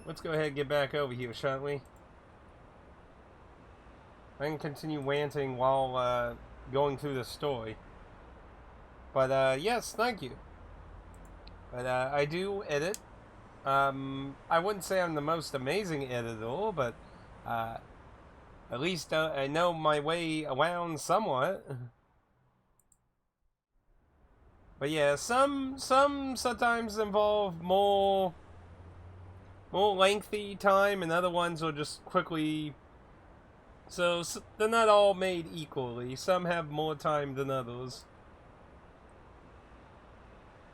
let's go ahead and get back over here, shan't we? I can continue ranting while going through the story. But yes, thank you. But I do edit. I wouldn't say I'm the most amazing editor, but at least I know my way around somewhat. But yeah, some sometimes involve more lengthy time, and other ones are just quickly. So they're not all made equally. Some have more time than others.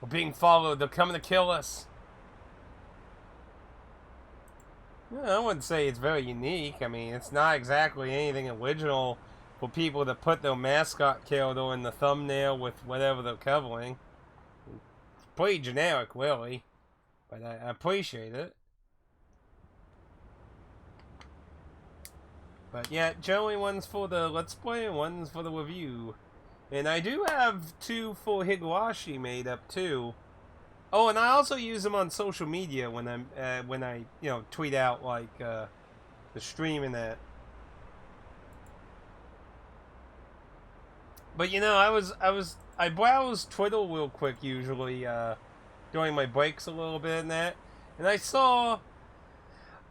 We're being followed. They're coming to kill us. I wouldn't say it's very unique. I mean, it's not exactly anything original for people to put their mascot character in the thumbnail with whatever they're covering. It's pretty generic, really. But I appreciate it. But yeah, generally one's for the Let's Play and one's for the review. And I do have 2 for Higurashi made up, too. Oh, and I also use them on social media when I tweet out like the stream and that. But I browse Twitter real quick usually during my breaks a little bit and that, and I saw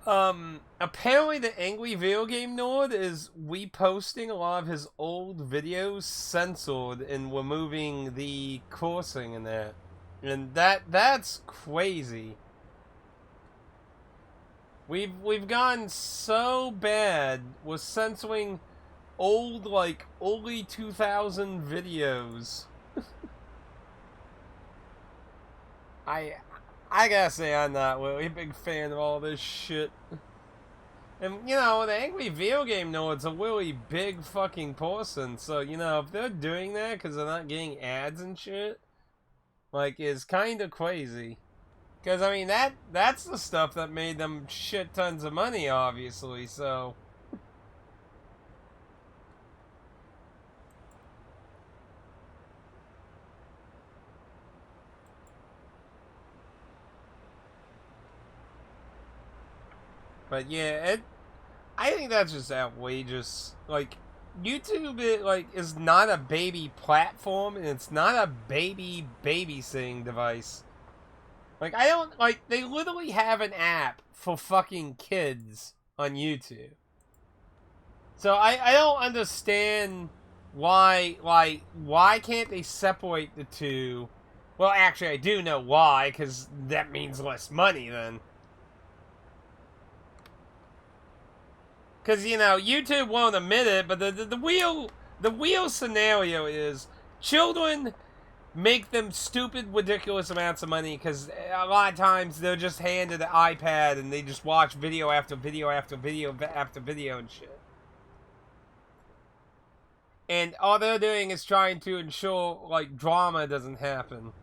apparently the Angry Video Game Nerd is reposting a lot of his old videos censored and removing the cursing and that. And that's crazy. We've gone so bad with censoring old, like, early 2000 videos. I gotta say I'm not really a big fan of all this shit. And, the Angry Video Game Nerd's a really big fucking person, so, if they're doing that because they're not getting ads and shit, like, is kind of crazy. Because, I mean, that's the stuff that made them shit tons of money, obviously, so. But yeah, I think that's just outrageous. Like, YouTube, is not a baby platform, and it's not a baby babysitting device. Like, I don't, like, they literally have an app for fucking kids on YouTube. So I don't understand why can't they separate the two? Well, actually, I do know why, because that means less money then. Because, YouTube won't admit it, but the real scenario is children make them stupid, ridiculous amounts of money because a lot of times they're just handed an iPad and they just watch video after video after video after video and shit. And all they're doing is trying to ensure, like, drama doesn't happen.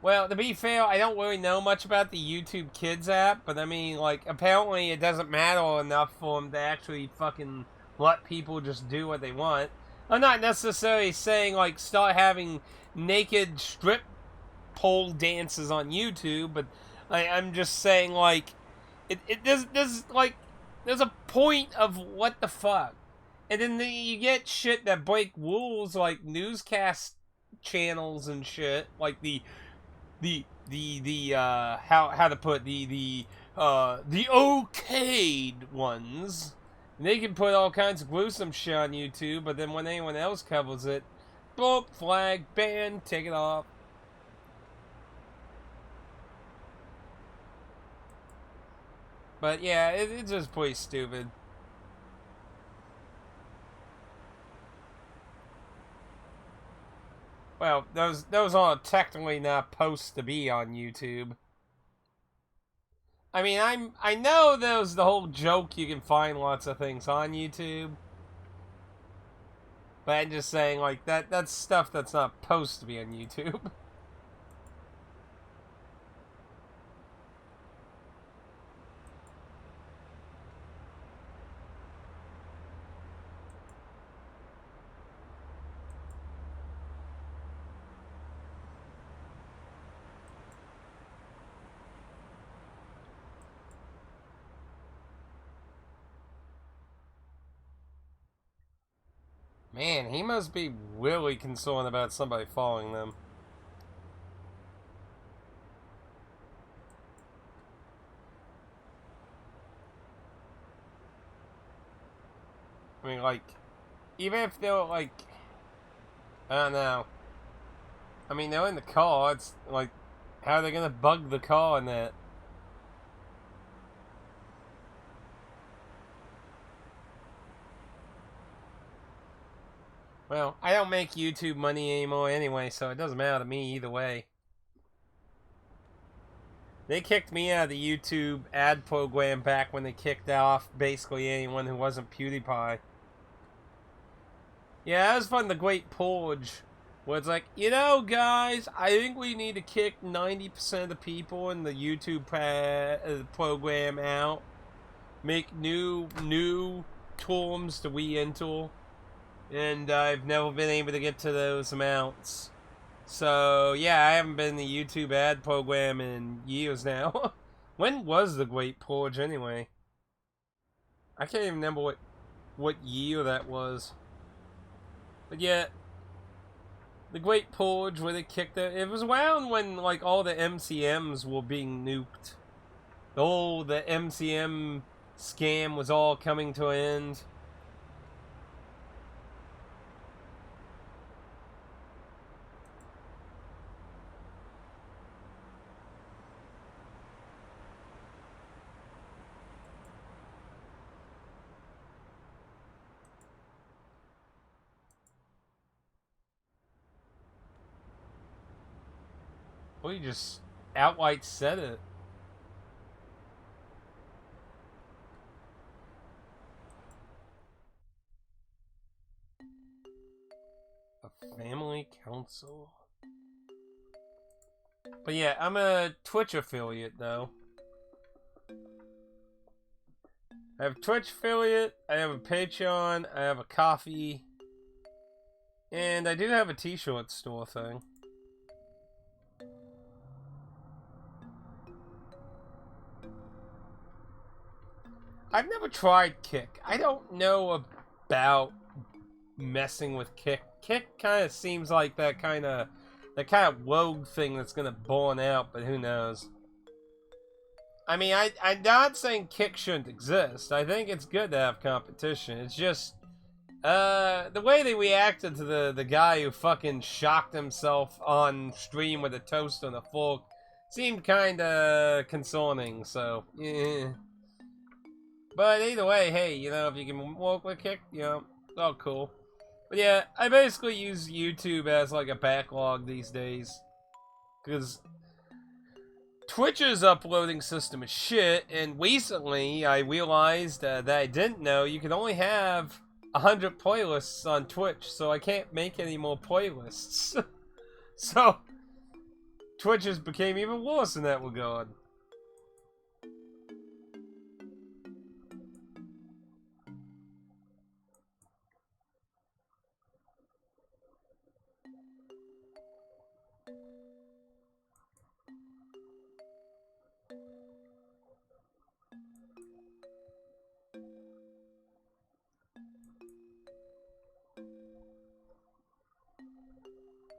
Well, to be fair, I don't really know much about the YouTube Kids app, but I mean, like, apparently it doesn't matter enough for them to actually fucking let people just do what they want. I'm not necessarily saying, like, start having naked strip pole dances on YouTube, but I'm just saying, like, there's a point of what the fuck. And then you get shit that break rules, like newscast channels and shit, like how to put the okayed ones. And they can put all kinds of gruesome shit on YouTube, but then when anyone else covers it, boop, flag, ban, take it off. But yeah, it's just pretty stupid. Well, those are technically not supposed to be on YouTube. I mean, I know there's the whole joke you can find lots of things on YouTube. But I'm just saying, like, that's stuff that's not supposed to be on YouTube. Man, he must be really concerned about somebody following them. I mean, like, even if they're like, I don't know. I mean, they're in the car. It's like, how are they gonna bug the car in that? Well, I don't make YouTube money anymore anyway, so it doesn't matter to me either way. They kicked me out of the YouTube ad program back when they kicked off basically anyone who wasn't PewDiePie. Yeah, that was fun, the Great Purge, where it's like, you know, guys, I think we need to kick 90% of the people in the YouTube program out. Make new terms to re-enter. And I've never been able to get to those amounts. So, yeah, I haven't been in the YouTube ad program in years now. When was the Great Purge, anyway? I can't even remember what year that was. But yeah, the Great Purge, where they kicked it was around when, like, all the MCMs were being nuked. Oh, the MCM scam was all coming to an end. Well, you just outright said it. A family council. But yeah, I'm a Twitch affiliate, though. I have a Twitch affiliate, I have a Patreon, I have a coffee, and I do have a t-shirt store thing. I've never tried Kick. I don't know about messing with Kick. Kick kind of seems like that kind of rogue thing that's gonna burn out, but who knows? I mean, I'm not saying Kick shouldn't exist. I think it's good to have competition. It's just the way they reacted to the guy who fucking shocked himself on stream with a toast and a fork seemed kind of concerning. So, yeah. But either way, hey, you know, if you can work with Kick, you know, it's all cool. But yeah, I basically use YouTube as like a backlog these days. Because Twitch's uploading system is shit, and recently I realized that I didn't know you can only have 100 playlists on Twitch, so I can't make any more playlists. So, Twitch has became even worse in that regard.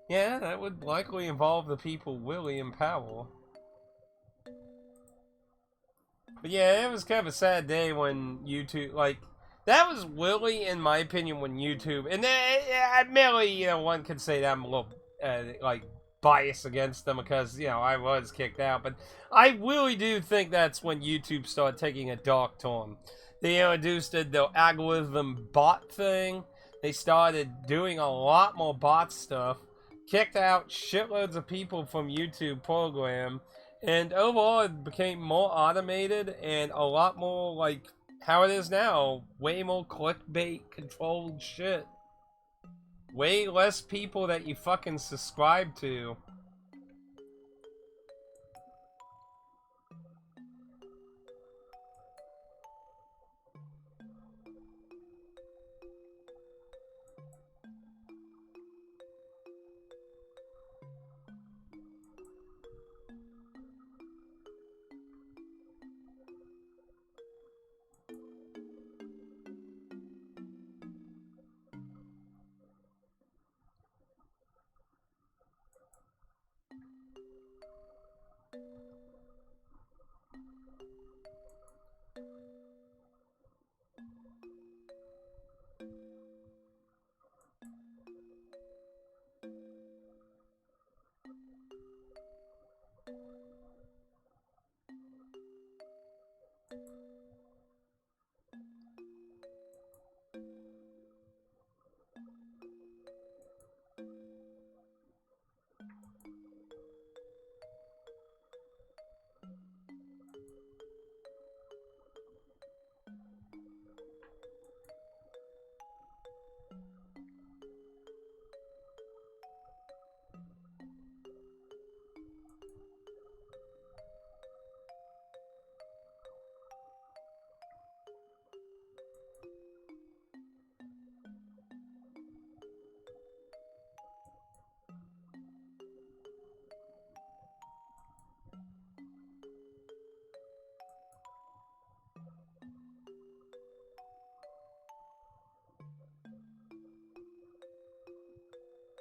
Yeah, that would likely involve the people really in power. But yeah, it was kind of a sad day when YouTube, like, that was really, in my opinion, when YouTube, and admittedly, you know, one could say that I'm a little, like, biased against them because, you know, I was kicked out, but I really do think that's when YouTube started taking a dark turn. They introduced the algorithm bot thing. They started doing a lot more bot stuff, kicked out shitloads of people from YouTube program, and overall, it became more automated and a lot more like how it is now. Way more clickbait controlled shit. Way less people that you fucking subscribe to.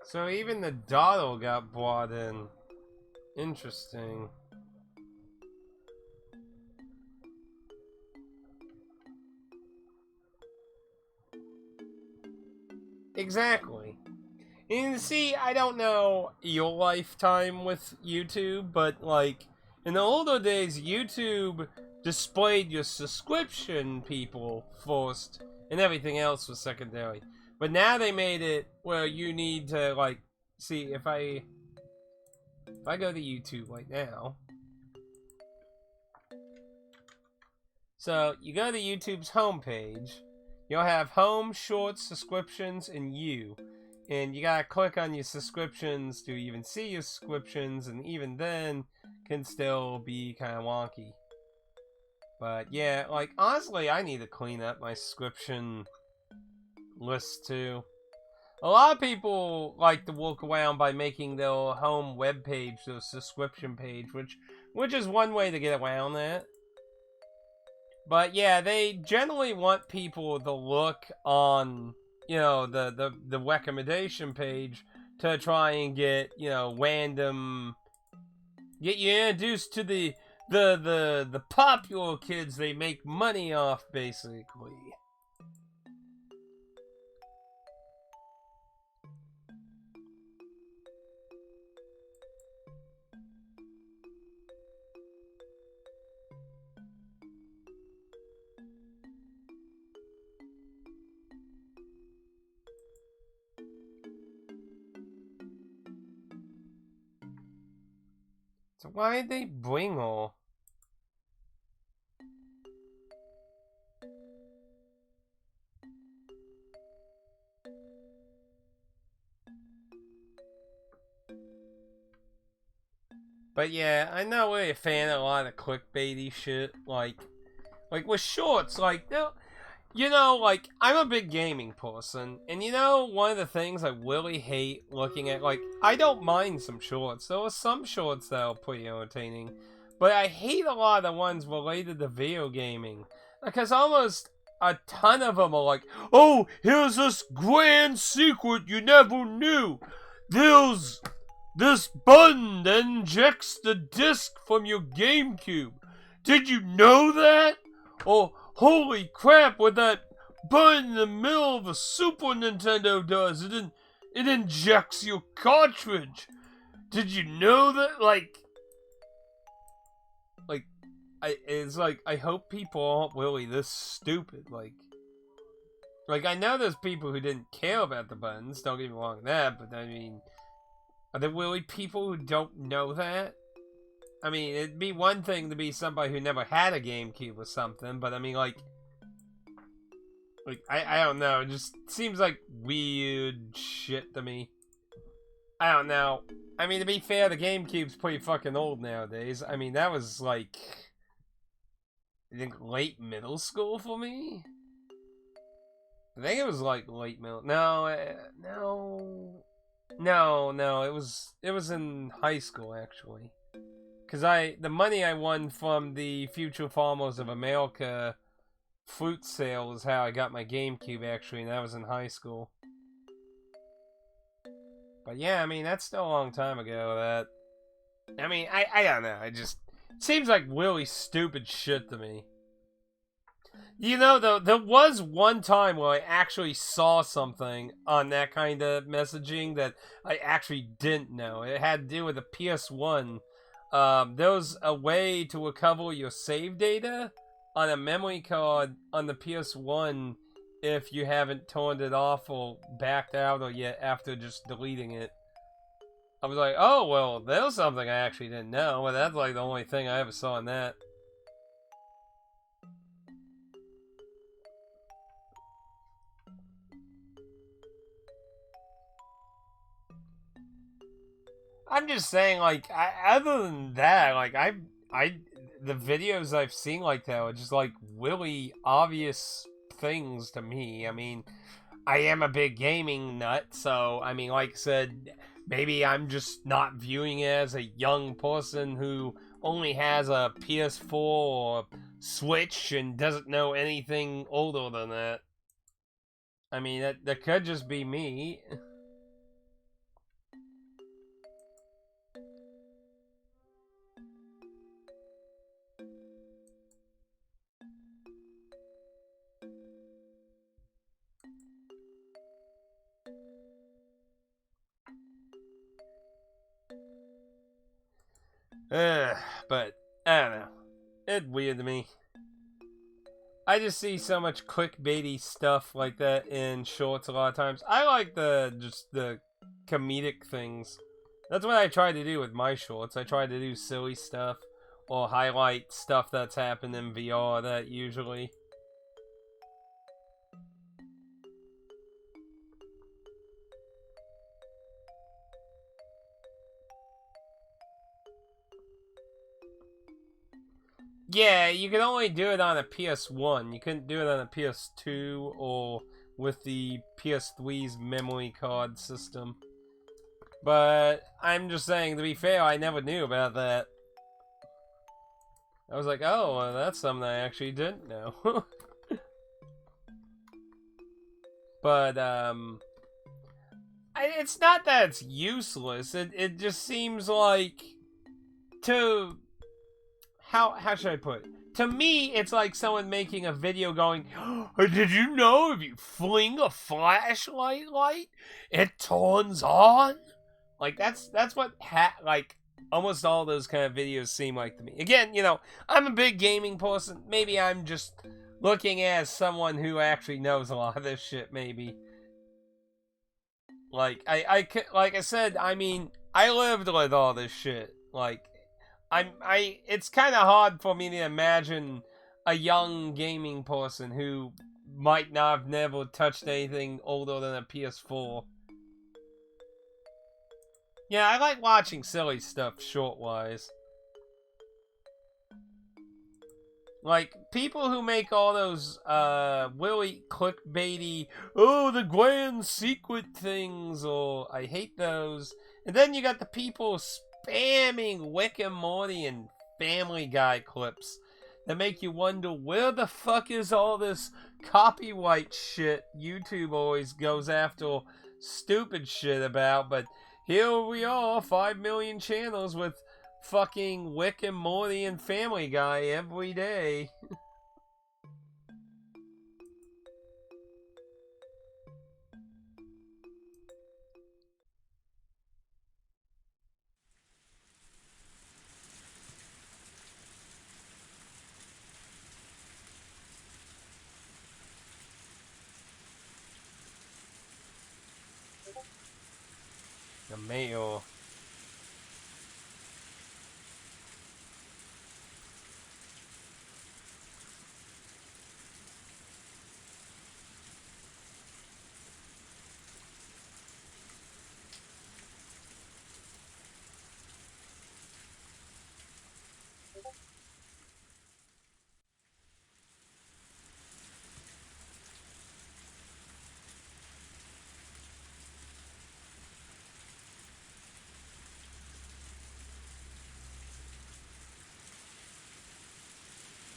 So even the dawdle got brought in. Interesting. Exactly. And see, I don't know your lifetime with YouTube, but like in the older days, YouTube displayed your subscription people first, and everything else was secondary. But now they made it where you need to like see if I go to YouTube right now. So you go to YouTube's homepage, you'll have home, shorts, subscriptions, and you. And you gotta click on your subscriptions to even see your subscriptions, and even then can still be kind of wonky. But yeah, like honestly, I need to clean up my subscription list too. A lot of people like to walk around by making their home web page their subscription page, which is one way to get around that. But yeah, they generally want people to look on, the recommendation page to try and get, random, get you introduced to the popular kids they make money off, basically. So why did they bring her? But yeah, I'm not really a fan of a lot of clickbaity shit. Like with shorts, like like I'm a big gaming person, and one of the things I really hate looking at, like I don't mind some shorts. There are some shorts that are pretty entertaining, but I hate a lot of the ones related to video gaming because almost a ton of them are like, "Oh, here's this grand secret you never knew. There's this button that injects the disc from your GameCube. Did you know that?" Or, "Holy crap, what that button in the middle of a Super Nintendo does, it injects your cartridge. Did you know that?" It's like, I hope people aren't really this stupid. Like I know there's people who didn't care about the buttons, don't get me wrong with that, but I mean, are there really people who don't know that? I mean, it'd be one thing to be somebody who never had a GameCube or something, but I mean, I don't know. It just seems like weird shit to me. I don't know. I mean, to be fair, the GameCube's pretty fucking old nowadays. I mean, that was like, I think late middle school for me. I think it was like late middle. No, no. It was in high school actually. Cause the money I won from the Future Farmers of America fruit sale is how I got my GameCube actually, and that was in high school. But yeah, I mean that's still a long time ago. I mean, I don't know. It just seems like really stupid shit to me. Though, there was one time where I actually saw something on that kind of messaging that I actually didn't know. It had to do with the PS1. There was a way to recover your save data on a memory card on the PS1 if you haven't turned it off or backed out or yet after just deleting it. I was like, oh, well, that was something I actually didn't know, but that's like the only thing I ever saw in that. I'm just saying, like, other than that, like, the videos I've seen like that are just like really obvious things to me. I mean, I am a big gaming nut, so I mean, like I said, maybe I'm just not viewing it as a young person who only has a PS4 or Switch and doesn't know anything older than that. I mean, that could just be me. But I don't know. It's weird to me. I just see so much clickbaity stuff like that in shorts a lot of times. I like the comedic things. That's what I try to do with my shorts. I try to do silly stuff or highlight stuff that's happened in VR that usually. Yeah, you can only do it on a PS1. You couldn't do it on a PS2 or with the PS3's memory card system. But I'm just saying, to be fair, I never knew about that. I was like, oh, well, that's something I actually didn't know. But, it's not that it's useless. It just seems like, to how should I put it? To me, it's like someone making a video going, oh, did you know if you fling a flashlight light, it turns on? Like that's what like almost all those kind of videos seem like to me. Again, I'm a big gaming person. Maybe I'm just looking as someone who actually knows a lot of this shit. Maybe like like I said, I mean, I lived with all this shit. Like it's kind of hard for me to imagine a young gaming person who might not have never touched anything older than a PS4. Yeah, I like watching silly stuff short-wise. Like, people who make all those, really clickbaity, oh, the grand secret things, or I hate those. And then you got the people spamming Rick and Morty and Family Guy clips that make you wonder, where the fuck is all this copyright shit YouTube always goes after stupid shit about? But here we are, 5 million channels with fucking Rick and Morty and Family Guy every day. The mail.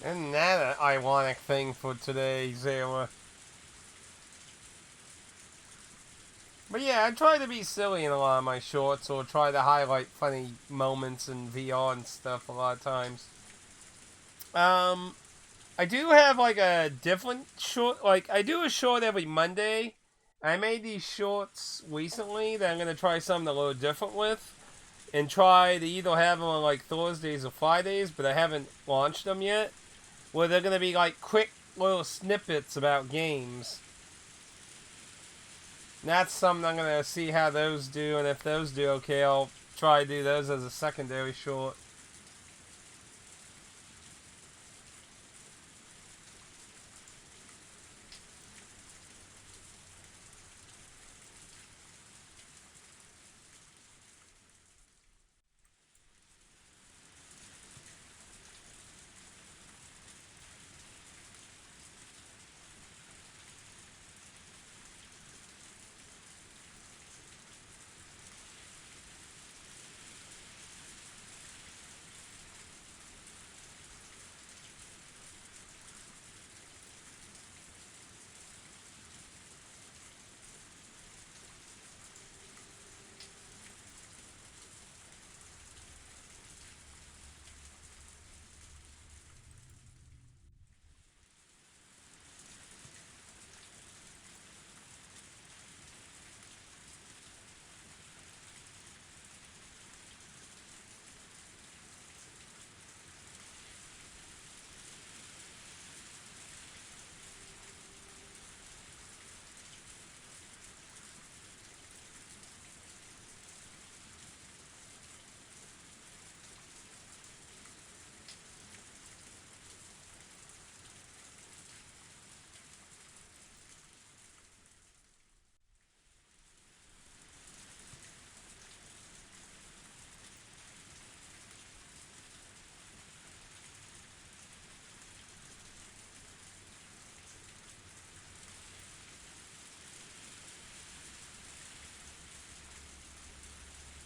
Isn't that an ironic thing for today's era? But yeah, I try to be silly in a lot of my shorts, or try to highlight funny moments in VR and stuff a lot of times. Um, I do have like a different short, like I do a short every Monday. I made these shorts recently that I'm gonna try something a little different with, and try to either have them on like Thursdays or Fridays, but I haven't launched them yet. Where they're gonna be like quick little snippets about games. And that's something I'm gonna see how those do, and if those do okay, I'll try to do those as a secondary short.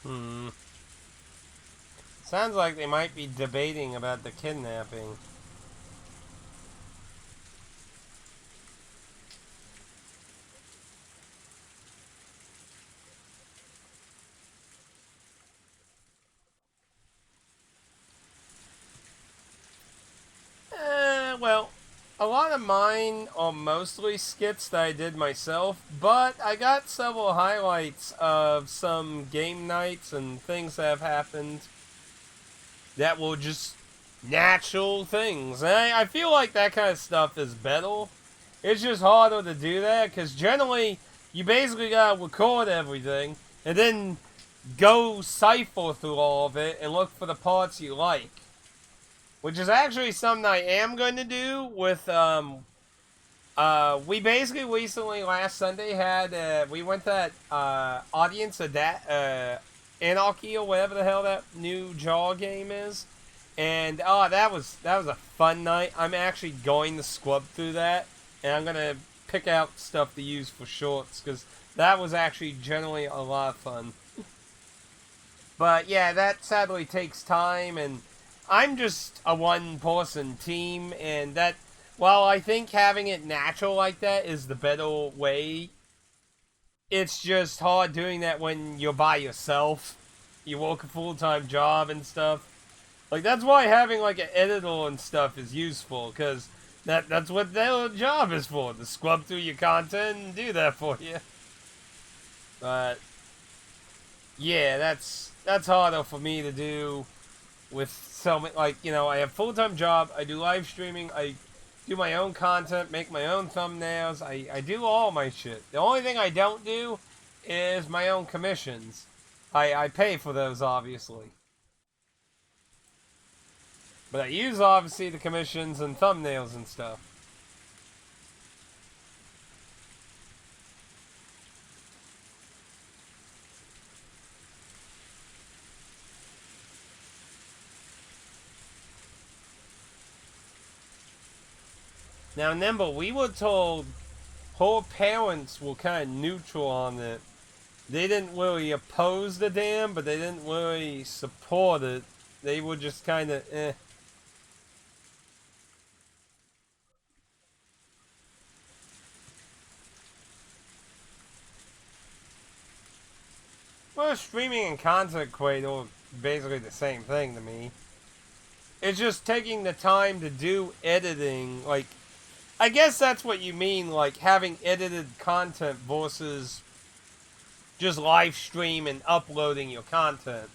Hmm. Sounds like they might be debating about the kidnapping. Well, a lot of mine are mostly skits that I did myself, but I got several highlights of some game nights and things that have happened that will just natural things. And I feel like that kind of stuff is better. It's just harder to do that because generally you basically gotta record everything and then go cipher through all of it and look for the parts you like. Which is actually something I am going to do with we basically recently last Sunday had we went to that audience of that Anarchy or whatever the hell that new Jaw game is, and that was a fun night. I'm actually going to scrub through that, and I'm gonna pick out stuff to use for shorts because that was actually generally a lot of fun. But yeah, that sadly takes time, and I'm just a one person team, and that, while I think having it natural like that is the better way, it's just hard doing that when you're by yourself. You work a full time job and stuff. Like, that's why having like an editor and stuff is useful, because that's what their job is for, to scrub through your content and do that for you. But yeah, that's harder for me to do with so many, like, I have full-time job, I do live streaming, I do my own content, make my own thumbnails, I do all my shit. The only thing I don't do is my own commissions. I pay for those, obviously, but I use obviously the commissions and thumbnails and stuff. Now remember, we were told her parents were kind of neutral on it. They didn't really oppose the dam, but they didn't really support it. They were just kind of eh. Well, streaming and content creator are basically the same thing to me. It's just taking the time to do editing. Like, I guess that's what you mean, like having edited content versus just live stream and uploading your content.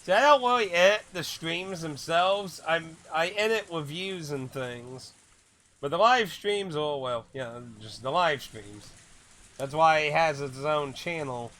See, I don't really edit the streams themselves. I edit reviews and things. But the live streams, oh well, just the live streams. That's why it has its own channel.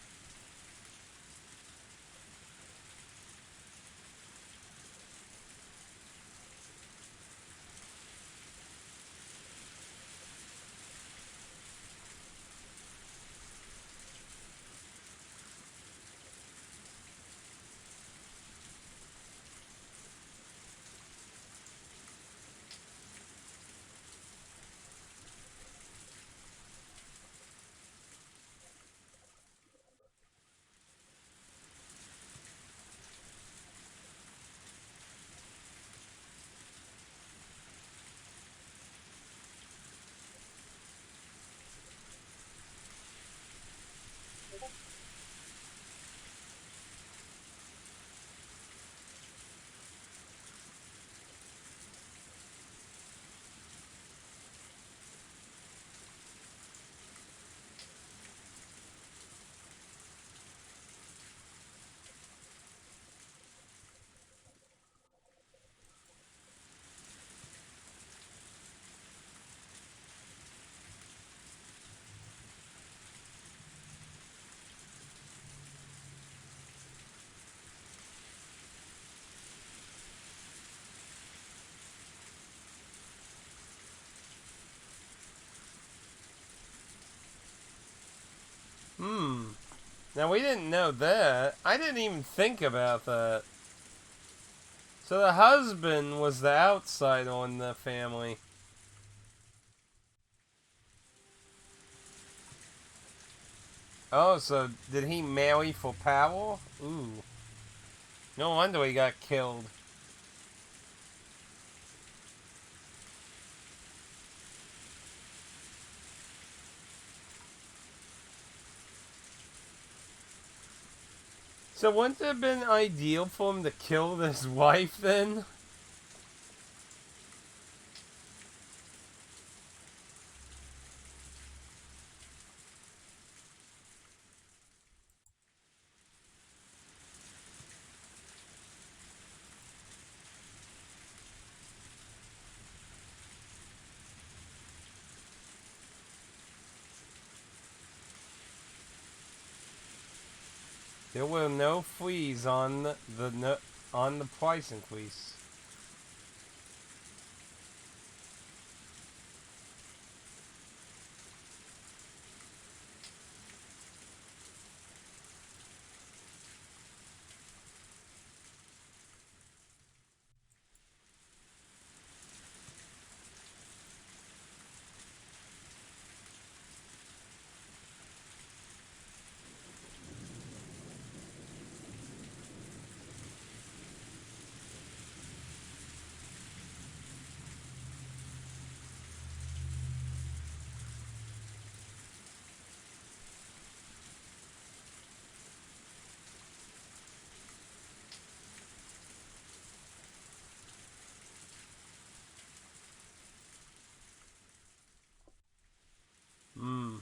Hmm. Now, we didn't know that. I didn't even think about that. So the husband was the outsider on the family. Oh, so did he marry for power? Ooh. No wonder he got killed. So wouldn't it have been ideal for him to kill his wife then? There were no fleas on the price increase. Hmm.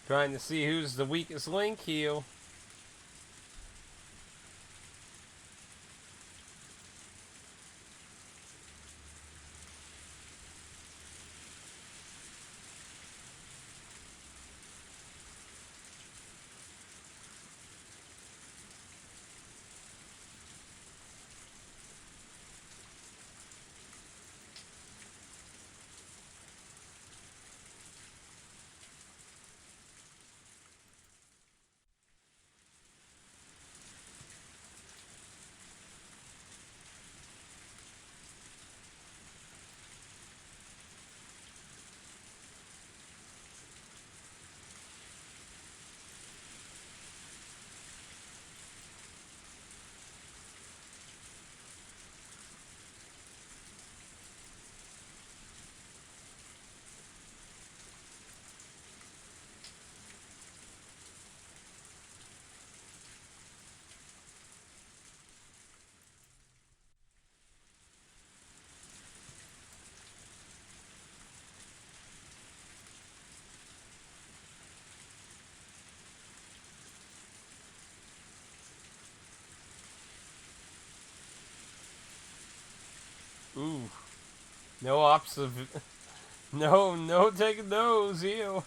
Trying to see who's the weakest link here. Ooh. No no taking those here.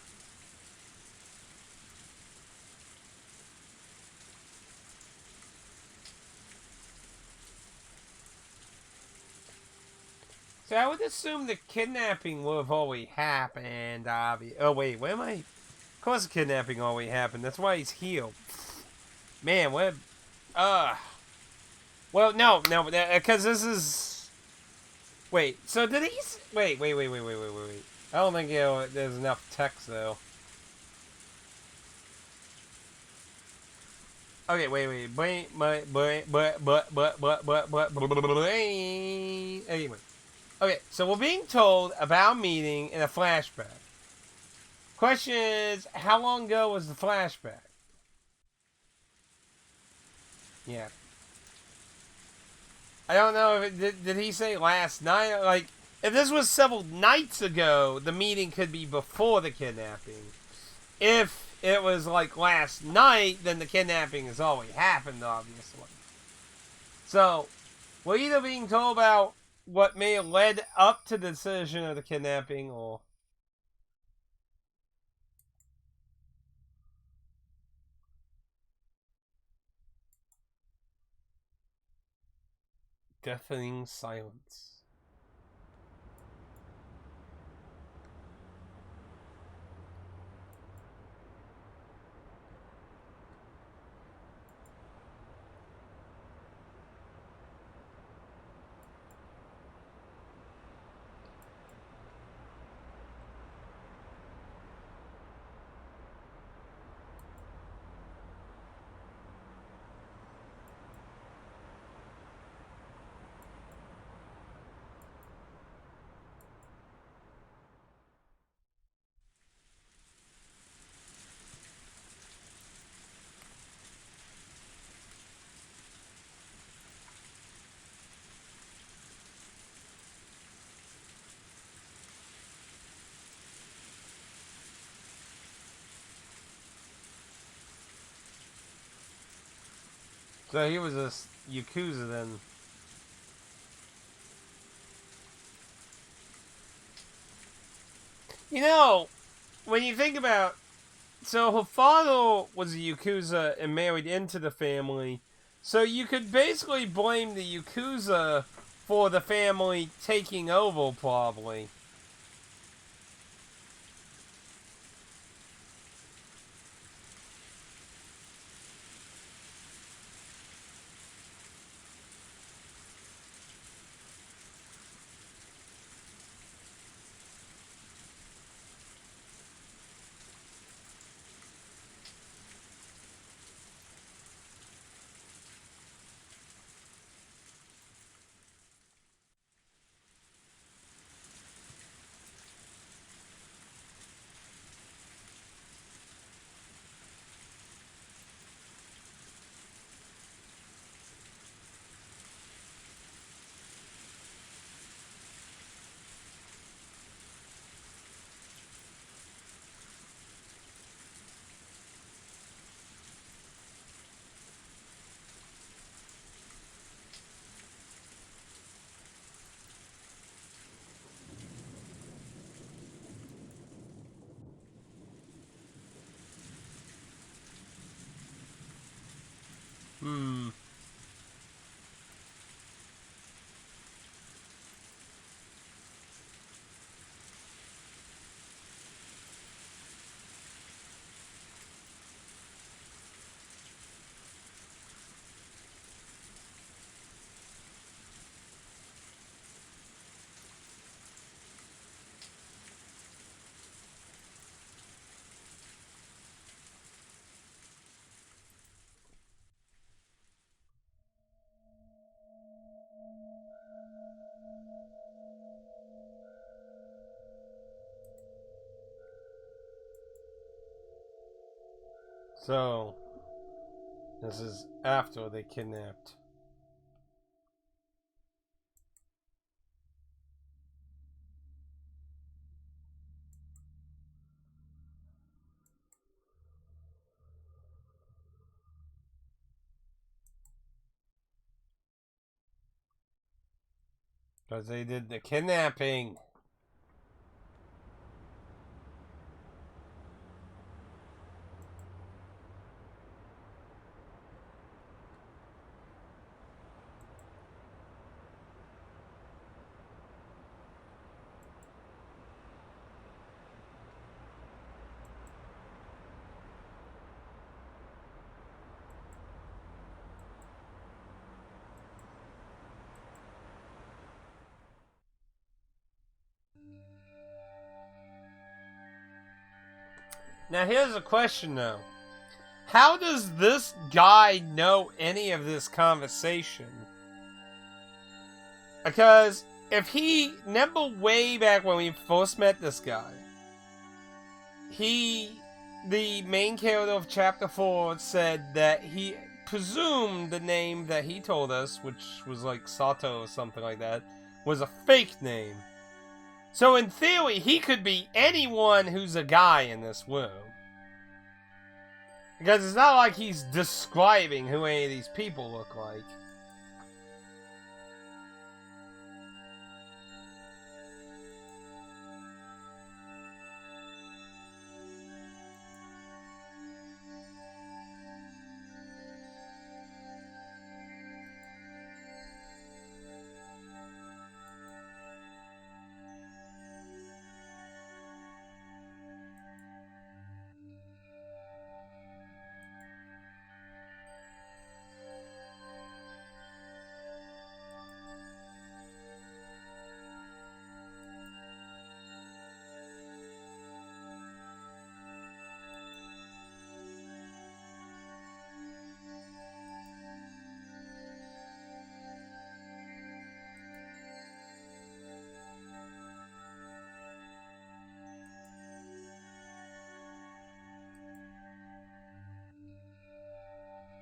So I would assume the kidnapping would have already happened, oh wait, where am I? Of course the kidnapping already happened. That's why he's healed. Man, what? Well, no, because this is. Wait, so did he? Wait. I don't think there's enough text though. Okay, anyway. Okay, so we're being told about a meeting in a flashback. Question is, how long ago was the flashback? Yeah. I don't know if did he say last night? Like, if this was several nights ago, the meeting could be before the kidnapping. If it was like last night, then the kidnapping has already happened, obviously. So, we're either being told about what may have led up to the decision of the kidnapping, or deafening silence. So he was a Yakuza then. You know, when you think about... So her father was a Yakuza and married into the family. So you could basically blame the Yakuza for the family taking over, probably. Hmm. So, this is after they kidnapped. Because they did the kidnapping. Now here's a question though. How does this guy know any of this conversation? Because if he, remember way back when we first met this guy, the main character of chapter 4 said that he presumed the name that he told us, which was like Sato or something like that, was a fake name. So in theory, he could be anyone who's a guy in this world. Because it's not like he's describing who any of these people look like.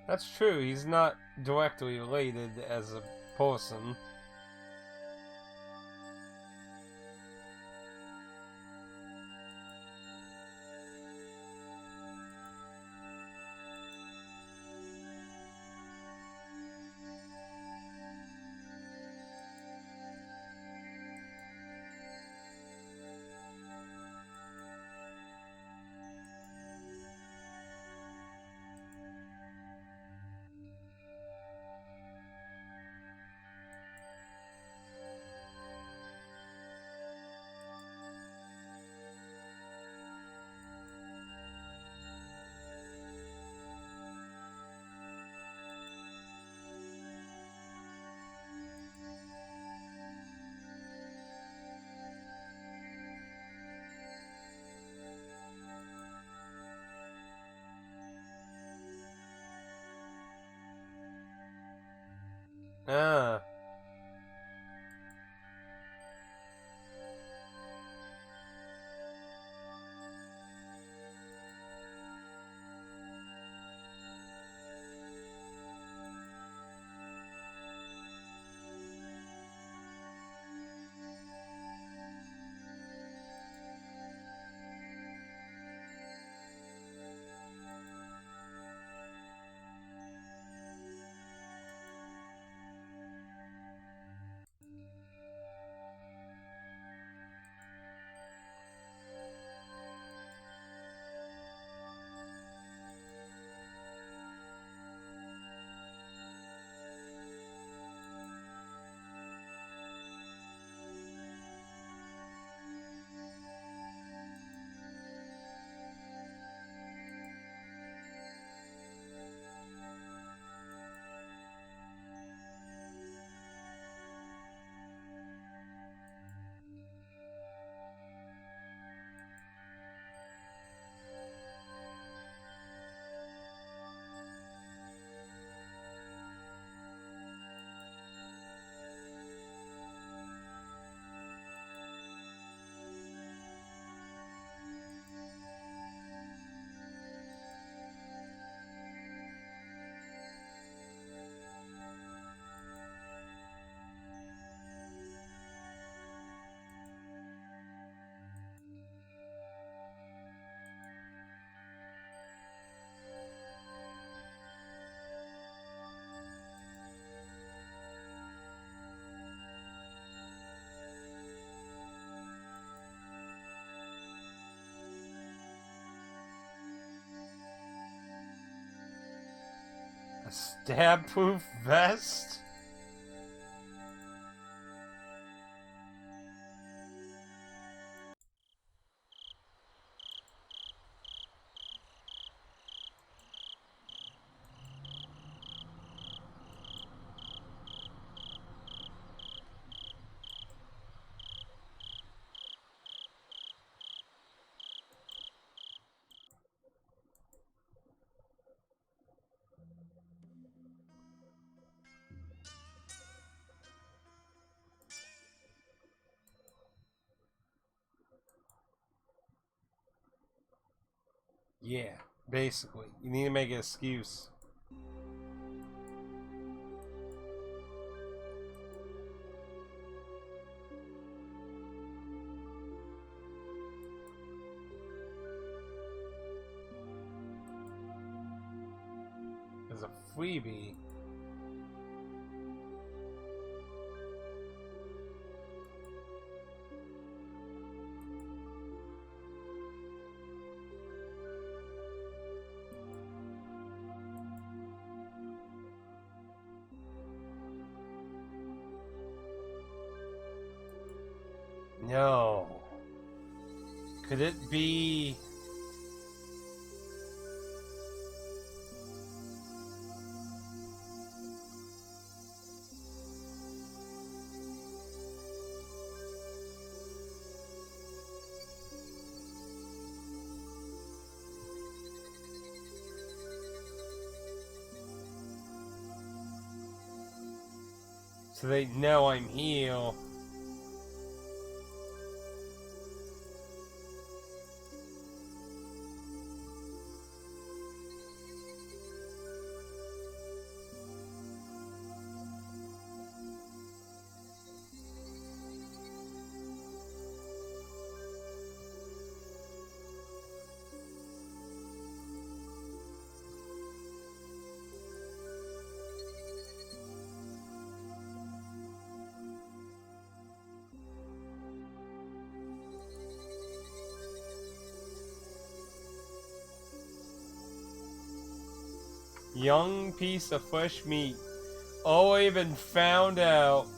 That's true, he's not directly related as a person. Ah. A stab-proof vest? Yeah, basically. You need to make an excuse. As a freebie. No. Could it be... So they know I'm here. Young piece of fresh meat. Oh, I even found out.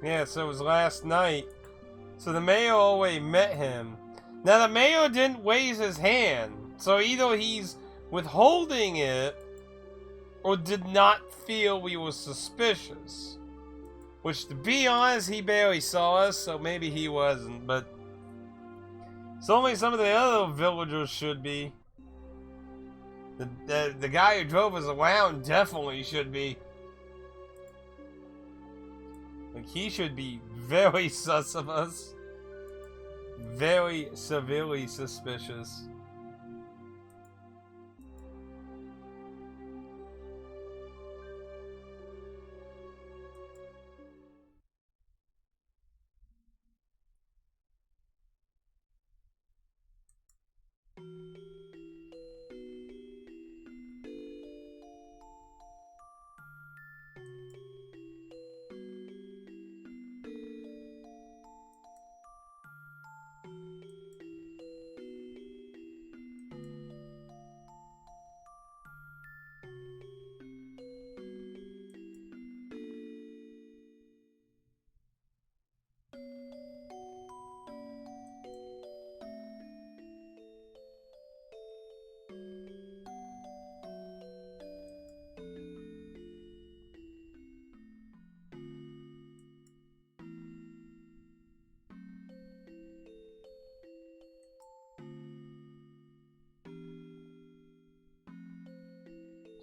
Yeah, so it was last night. So the mayor already met him. Now the mayor didn't raise his hand, so either he's withholding it or did not feel we were suspicious. Which, to be honest, he barely saw us, so maybe he wasn't, but certainly some of the other villagers should be. The guy who drove us around definitely should be. Like, he should be very sus of us. Very severely suspicious.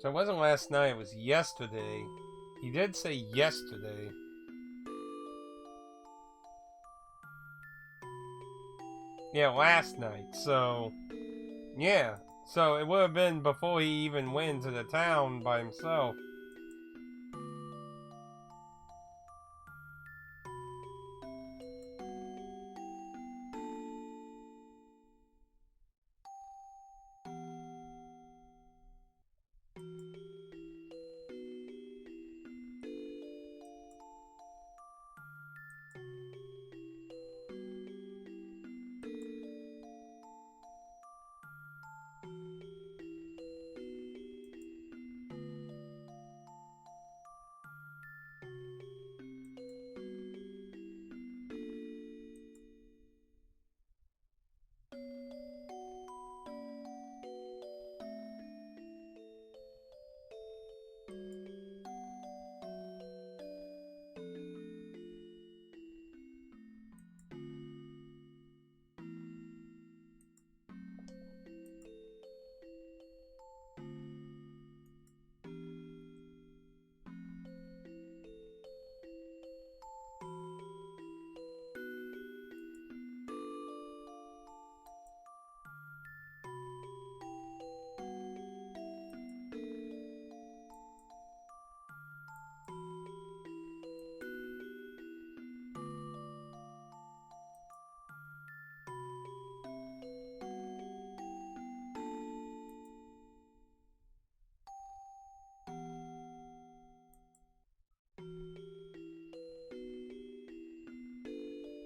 So it wasn't last night, it was yesterday. He did say yesterday. Yeah, last night. So, yeah. So it would have been before he even went to the town by himself.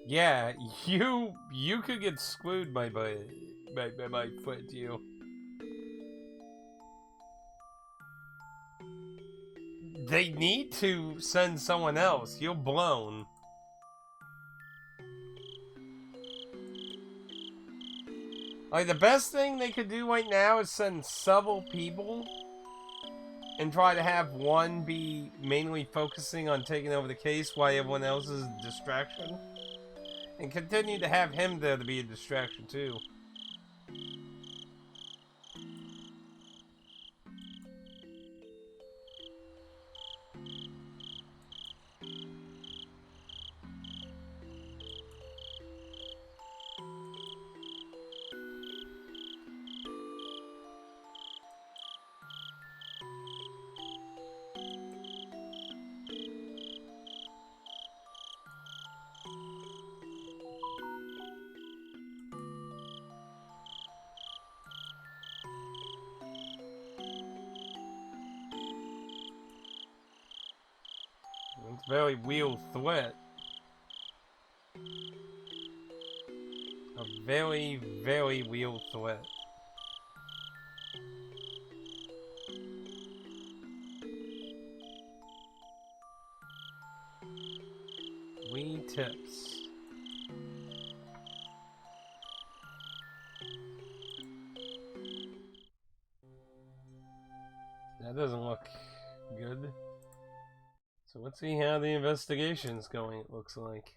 Yeah, you could get screwed by my foot, you. They need to send someone else. You're blown. Like, the best thing they could do right now is send several people and try to have one be mainly focusing on taking over the case while everyone else is a distraction. And continue to have him there to be a distraction, too. It's very real threat. A very, very real threat. tips. That doesn't look good. So let's see how the investigation's going, it looks like.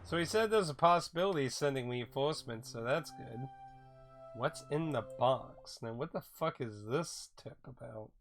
So he said there's a possibility of sending reinforcements, so that's good. What's in the box? Now, what the fuck is this tip about?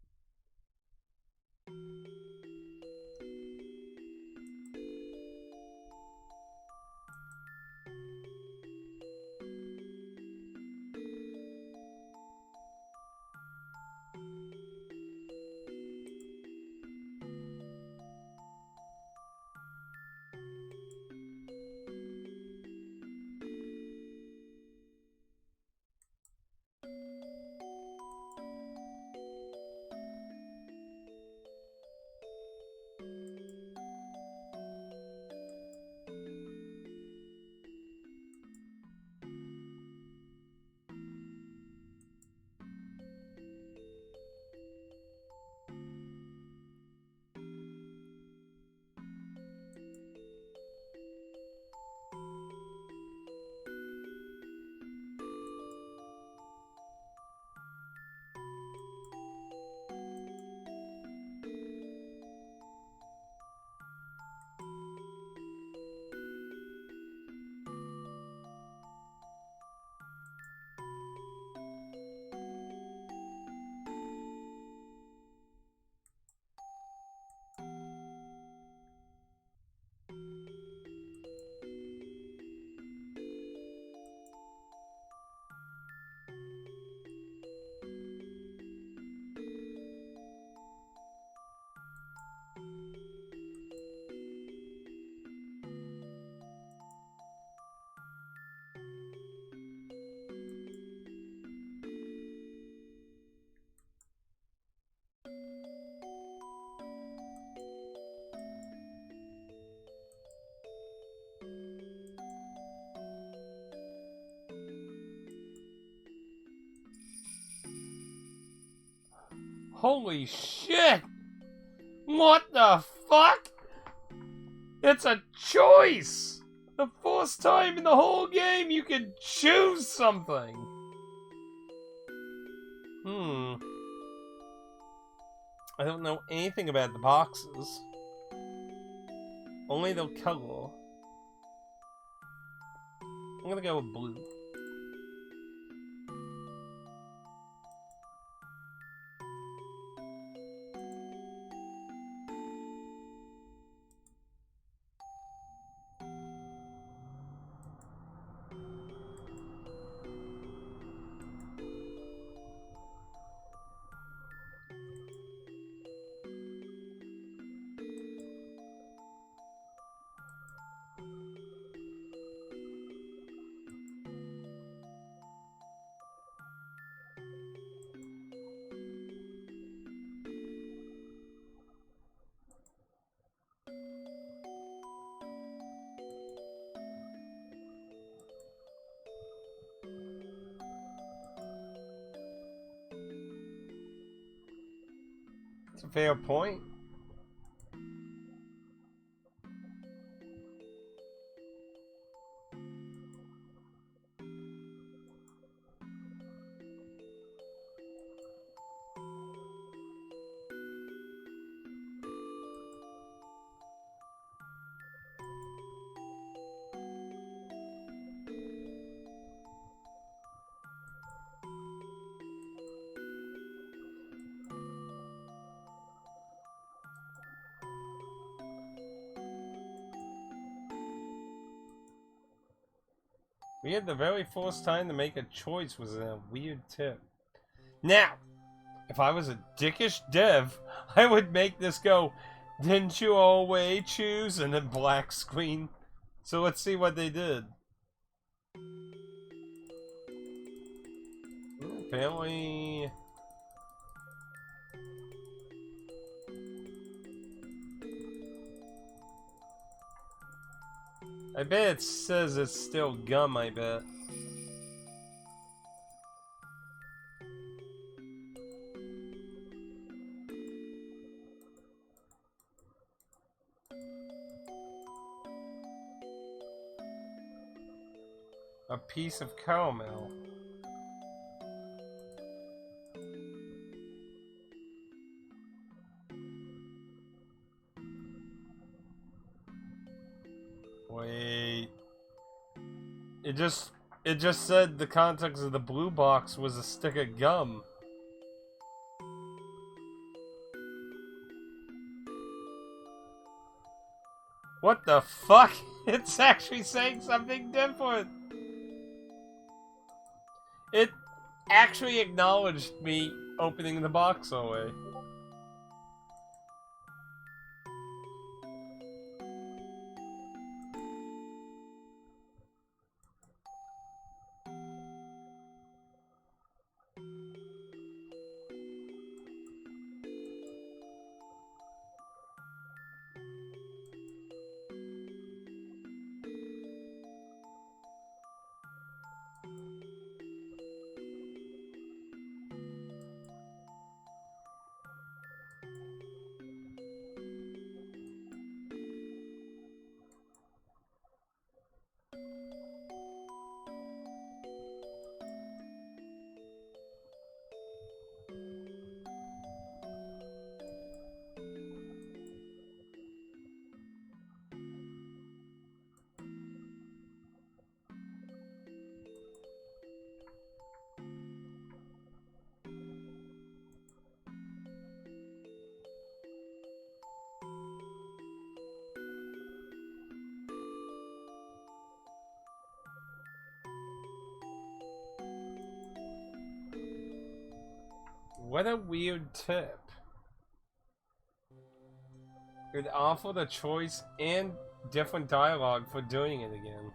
Holy shit! What the fuck? It's a choice! The first time in the whole game you can choose something! I don't know anything about the boxes. Only the color. I'm gonna go with blue. It's a fair point. We had the very first time to make a choice was a weird tip. Now, if I was a dickish dev, I would make this go, didn't you always choose? And then black screen. So let's see what they did. Apparently... I bet it says it's still gum, I bet. A piece of caramel. Wait. It just said the context of the blue box was a stick of gum. What the fuck? It's actually saying something different. It actually acknowledged me opening the box away. What a weird tip. It would offer the choice and different dialogue for doing it again.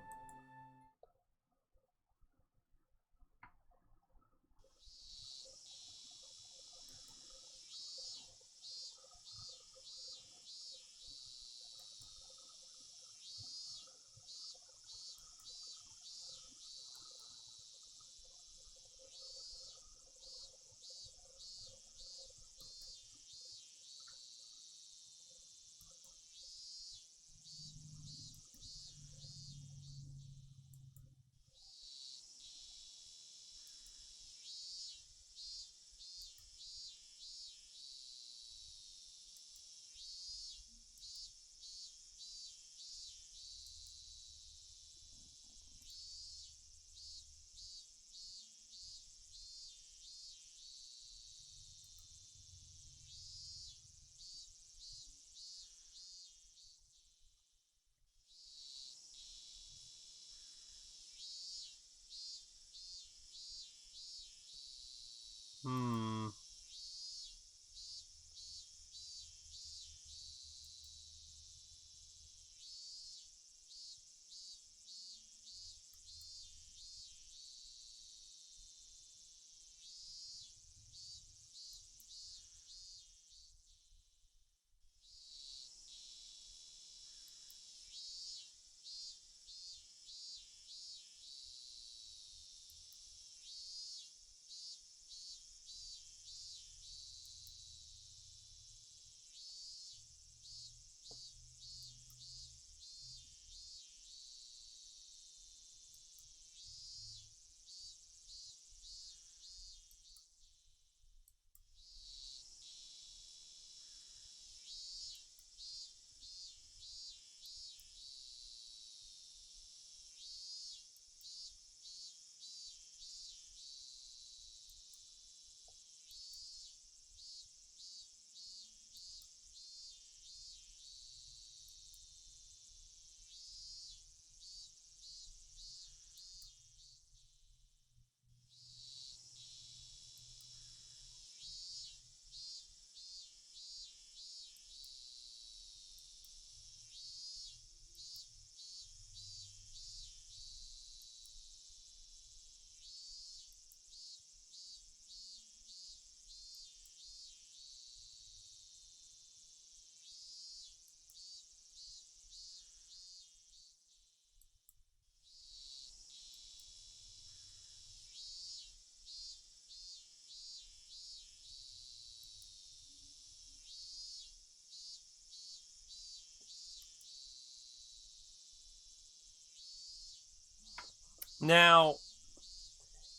Now,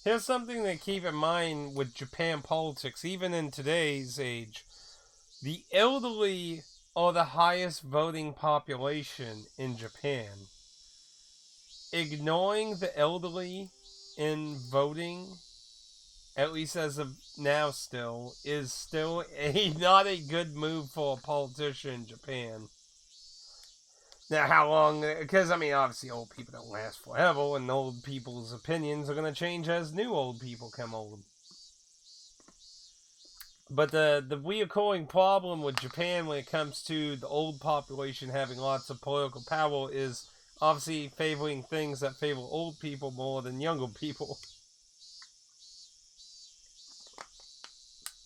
here's something to keep in mind with Japan politics, even in today's age. The elderly are the highest voting population in Japan. Ignoring the elderly in voting, at least as of now still, is still not a good move for a politician in Japan. Now, how long? Because, I mean, obviously old people don't last forever, and old people's opinions are going to change as new old people come old. But the reoccurring problem with Japan when it comes to the old population having lots of political power is obviously favoring things that favor old people more than younger people.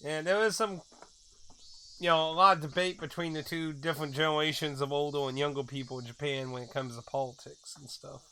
And there is some, a lot of debate between the two different generations of older and younger people in Japan when it comes to politics and stuff.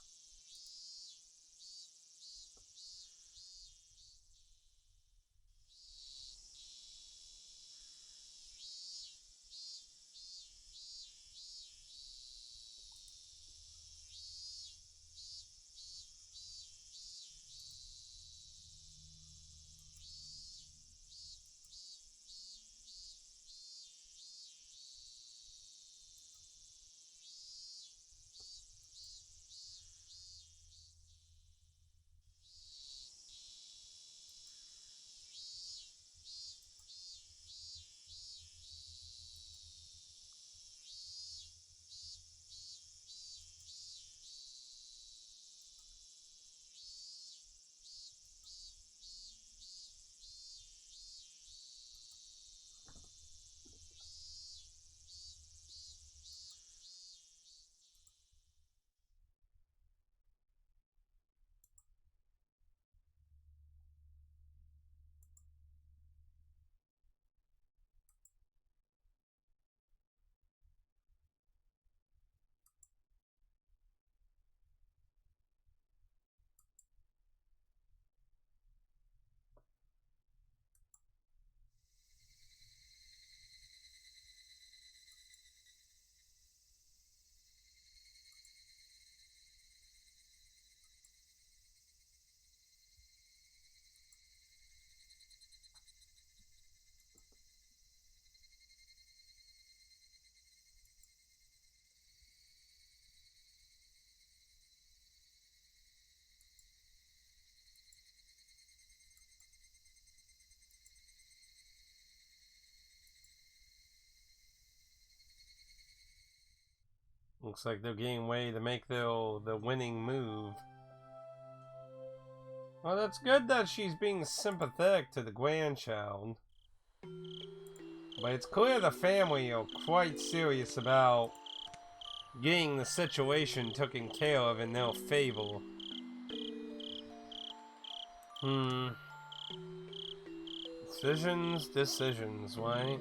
Looks like they're getting ready to make the winning move. Well, that's good that she's being sympathetic to the grandchild. But it's clear the family are quite serious about getting the situation taken care of in their favor. Decisions, right?